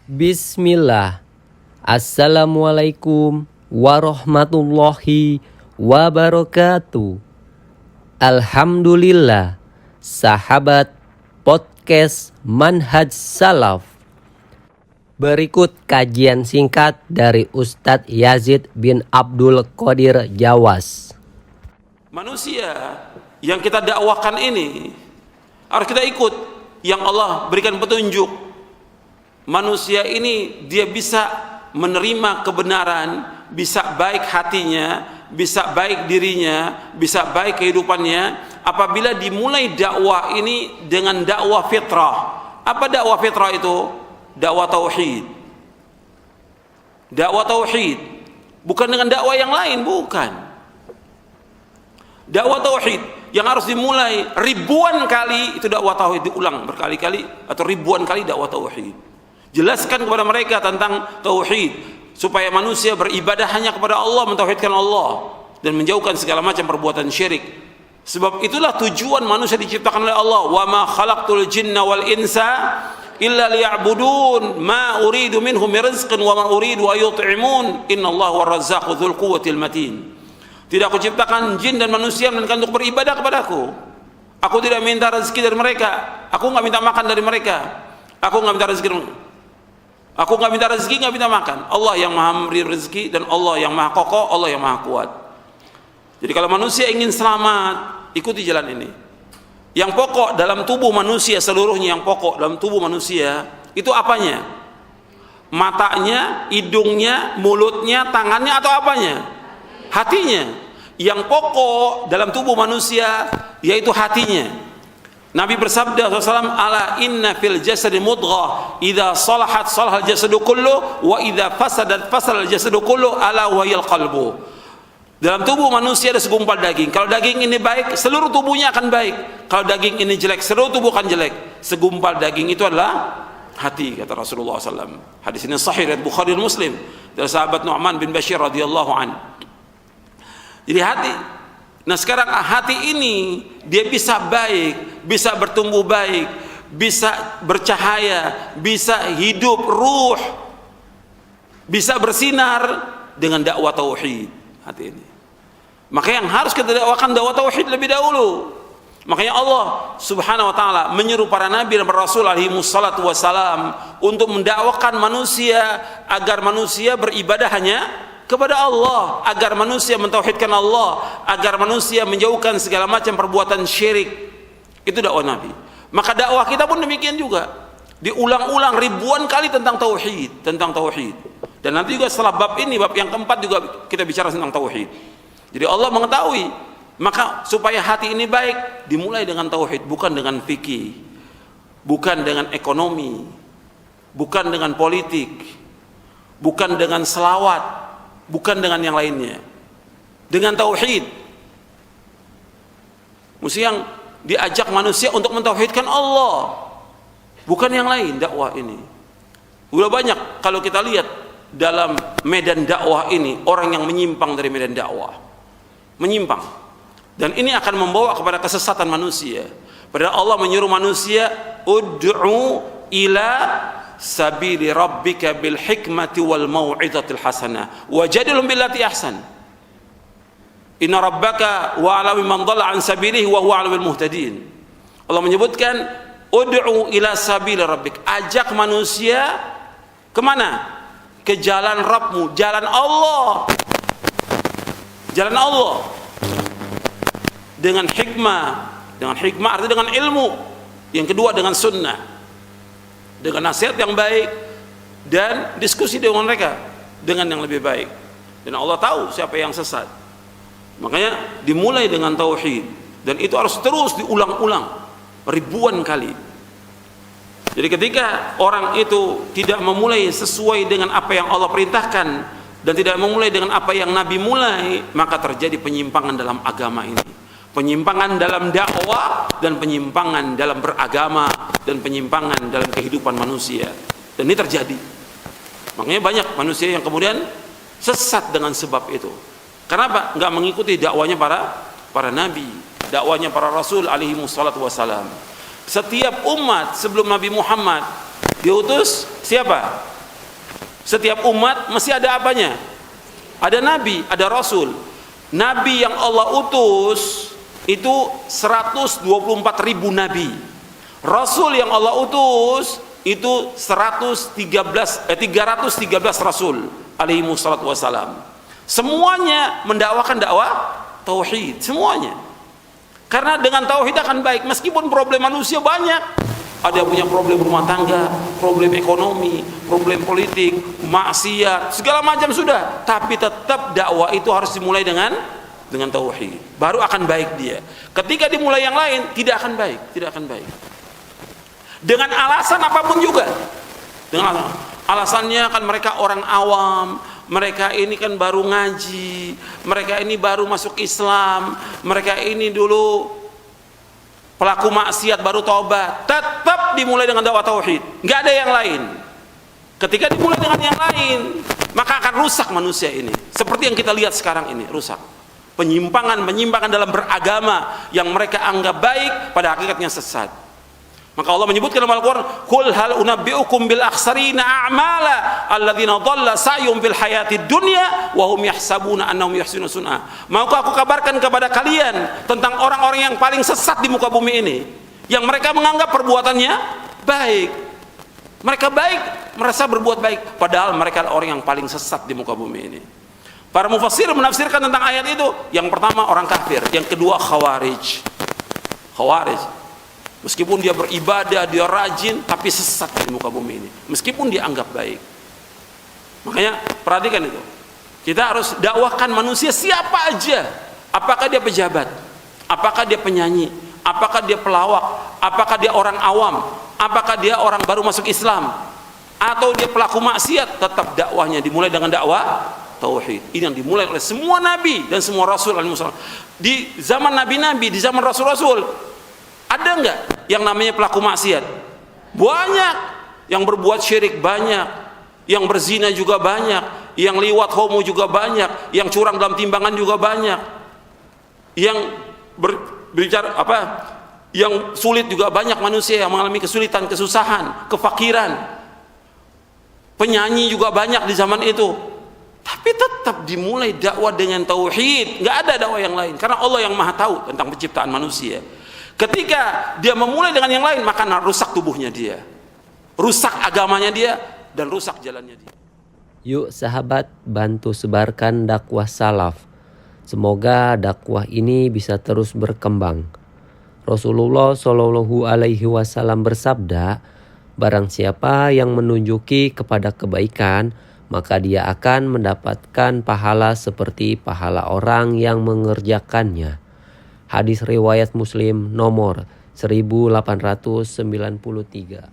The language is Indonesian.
Bismillah. Assalamualaikum warahmatullahi wabarakatuh. Alhamdulillah, sahabat podcast Manhaj Salaf. Berikut kajian singkat dari Ustadz Yazid bin Abdul Qadir Jawas. Manusia yang kita dakwahkan ini harus kita ikut, yang Allah berikan petunjuk. Manusia ini dia bisa menerima kebenaran, bisa baik hatinya, bisa baik dirinya, bisa baik kehidupannya apabila dimulai dakwah ini dengan dakwah fitrah. Apa dakwah fitrah itu? Dakwah tauhid. Dakwah tauhid, bukan dengan dakwah yang lain, bukan. Dakwah tauhid yang harus dimulai ribuan kali, itu dakwah tauhid, diulang berkali-kali atau ribuan kali dakwah tauhid. Jelaskan kepada mereka tentang tauhid supaya manusia beribadah hanya kepada Allah, mentauhidkan Allah dan menjauhkan segala macam perbuatan syirik. Sebab itulah tujuan manusia diciptakan oleh Allah. Wa ma khalaqtul jinna wal insa illa liya'budun ma uridu minhum min rizqin wa ma uridu an yut'imun innallaha war-razzaqu dzul quwwatil matin. Tidak aku ciptakan jin dan manusia melainkan untuk beribadah kepadaku. Aku tidak minta rezeki dari mereka. Aku enggak minta makan dari mereka. Aku enggak minta rezeki dari mereka. Aku nggak minta rezeki, nggak minta makan. Allah yang maha memberi rezeki dan Allah yang maha kokoh, Allah yang maha kuat. Jadi kalau manusia ingin selamat, ikuti jalan ini. Yang pokok dalam tubuh manusia seluruhnya, yang pokok dalam tubuh manusia itu apanya? Matanya, hidungnya, mulutnya, tangannya, atau apanya? Hatinya. Yang pokok dalam tubuh manusia yaitu hatinya. Nabi bersabda SAW, ala inna fil jasadi mudghah idza salahat salahal jasadu kullu wa idza fasadat fasadal jasadu kullu ala wahiyal qalbu. Dalam tubuh manusia ada segumpal daging. Kalau daging ini baik, seluruh tubuhnya akan baik. Kalau daging ini jelek, seluruh tubuh akan jelek. Segumpal daging itu adalah hati, kata Rasulullah SAW. Hadis ini sahih riwayat Bukhari dan Muslim dari sahabat Nu'man bin Bashir radhiyallahu an. Jadi hati. Nah sekarang hati ini dia bisa baik, bisa bertumbuh baik, bisa bercahaya, bisa hidup ruh, bisa bersinar dengan dakwah tauhid hati ini. Makanya yang harus kita dakwakan dakwah tauhid lebih dahulu. Makanya Allah Subhanahu wa taala menyeru para nabi dan para rasul alaihi wassalatu wassalam untuk mendakwakan manusia agar manusia beribadah hanya kepada Allah, agar manusia mentauhidkan Allah, agar manusia menjauhkan segala macam perbuatan syirik. Itu dakwah Nabi. Maka dakwah kita pun demikian juga. Diulang-ulang ribuan kali tentang tauhid, tentang tauhid. Dan nanti juga setelah bab ini, bab yang keempat juga kita bicara tentang tauhid. Jadi Allah mengetahui, maka supaya hati ini baik dimulai dengan tauhid, bukan dengan fikih, bukan dengan ekonomi, bukan dengan politik, bukan dengan selawat, bukan dengan yang lainnya, dengan tauhid. Mesti yang diajak manusia untuk mentauhidkan Allah, bukan yang lain. Dakwah ini udah banyak kalau kita lihat dalam medan dakwah ini, orang yang menyimpang dari medan dakwah, menyimpang, dan ini akan membawa kepada kesesatan manusia. Padahal Allah menyuruh manusia, ud'u ila sabili rabbika bil hikmati wal mau'izatil hasanah wajadilhum billati ahsan inna rabbaka wa ala man dhalla an sabilihi wa huwa ala bil muhtadin. Allah menyebutkan ud'u ila sabili rabbik, ajak manusia kemana? Ke jalan Rabbmu, jalan Allah, jalan Allah dengan hikmah. Dengan hikmah artinya dengan ilmu. Yang kedua dengan sunnah, dengan nasihat yang baik dan diskusi dengan mereka dengan yang lebih baik. Dan Allah tahu siapa yang sesat. Makanya dimulai dengan tauhid, dan itu harus terus diulang-ulang ribuan kali. Jadi ketika orang itu tidak memulai sesuai dengan apa yang Allah perintahkan dan tidak memulai dengan apa yang Nabi mulai, maka terjadi penyimpangan dalam agama ini. Penyimpangan dalam dakwah dan penyimpangan dalam beragama dan penyimpangan dalam kehidupan manusia. Dan ini terjadi. Makanya banyak manusia yang kemudian sesat dengan sebab itu. Kenapa? Enggak mengikuti dakwanya para nabi, dakwanya para rasul alaihi wassalatu wassalam. Setiap umat sebelum Nabi Muhammad diutus siapa? Setiap umat mesti ada apanya? Ada nabi, ada rasul. Nabi yang Allah utus itu 124.000 nabi. Rasul yang Allah utus itu 313 rasul alaihi wassalatu wassalam. Semuanya mendakwakan dakwah tauhid, semuanya. Karena dengan tauhid akan baik meskipun problem manusia banyak. Ada yang punya problem rumah tangga, problem ekonomi, problem politik, maksiat, segala macam sudah. Tapi tetap dakwah itu harus dimulai dengan tauhid. Baru akan baik dia. Ketika dimulai yang lain, tidak akan baik, tidak akan baik. Dengan alasan apapun juga. Dengan alasannya kan mereka orang awam, mereka ini kan baru ngaji, mereka ini baru masuk Islam, mereka ini dulu pelaku maksiat baru taubat. Tetap dimulai dengan dakwah tauhid, nggak ada yang lain. Ketika dimulai dengan yang lain, maka akan rusak manusia ini. Seperti yang kita lihat sekarang ini, rusak. Penyimpangan dalam beragama yang mereka anggap baik pada hakikatnya sesat. Maka Allah menyebutkan dalam Al-Quran, "Qul hal unabbi'ukum bil akhsarina a'mala alladzina dhalla sa'yuhum fil hayatid dunya wa hum yahsabuna annahum yuhsinuna sun'a." Maukah aku kabarkan kepada kalian tentang orang-orang yang paling sesat di muka bumi ini, yang mereka menganggap perbuatannya baik. Mereka baik, merasa berbuat baik, padahal mereka adalah orang yang paling sesat di muka bumi ini. Para mufassir menafsirkan tentang ayat itu, yang pertama orang kafir, yang kedua khawarij. Meskipun dia beribadah, dia rajin, tapi sesat di muka bumi ini. Meskipun dia anggap baik. Makanya perhatikan itu. Kita harus dakwahkan manusia siapa aja. Apakah dia pejabat? Apakah dia penyanyi? Apakah dia pelawak? Apakah dia orang awam? Apakah dia orang baru masuk Islam? Atau dia pelaku maksiat? Tetap dakwahnya dimulai dengan dakwah tauhid. Ini yang dimulai oleh semua nabi dan semua rasul. Di zaman nabi-nabi, di zaman rasul-rasul, ada enggak yang namanya pelaku maksiat? Banyak. Yang berbuat syirik banyak, yang berzina juga banyak, yang liwat homo juga banyak, yang curang dalam timbangan juga banyak, yang berbicara yang sulit juga banyak manusia yang mengalami kesulitan, kesusahan, kefakiran. Penyanyi juga banyak di zaman itu. Tapi tetap dimulai dakwah dengan tauhid. Nggak ada dakwah yang lain, karena Allah yang maha tahu tentang penciptaan manusia. Ketika dia memulai dengan yang lain, maka rusak tubuhnya dia, rusak agamanya dia, dan rusak jalannya dia. Yuk sahabat, bantu sebarkan dakwah salaf. Semoga dakwah ini bisa terus berkembang. Rasulullah Shallallahu Alaihi Wasallam bersabda, barang siapa yang menunjuki kepada kebaikan, maka dia akan mendapatkan pahala seperti pahala orang yang mengerjakannya. Hadis riwayat Muslim nomor 1893.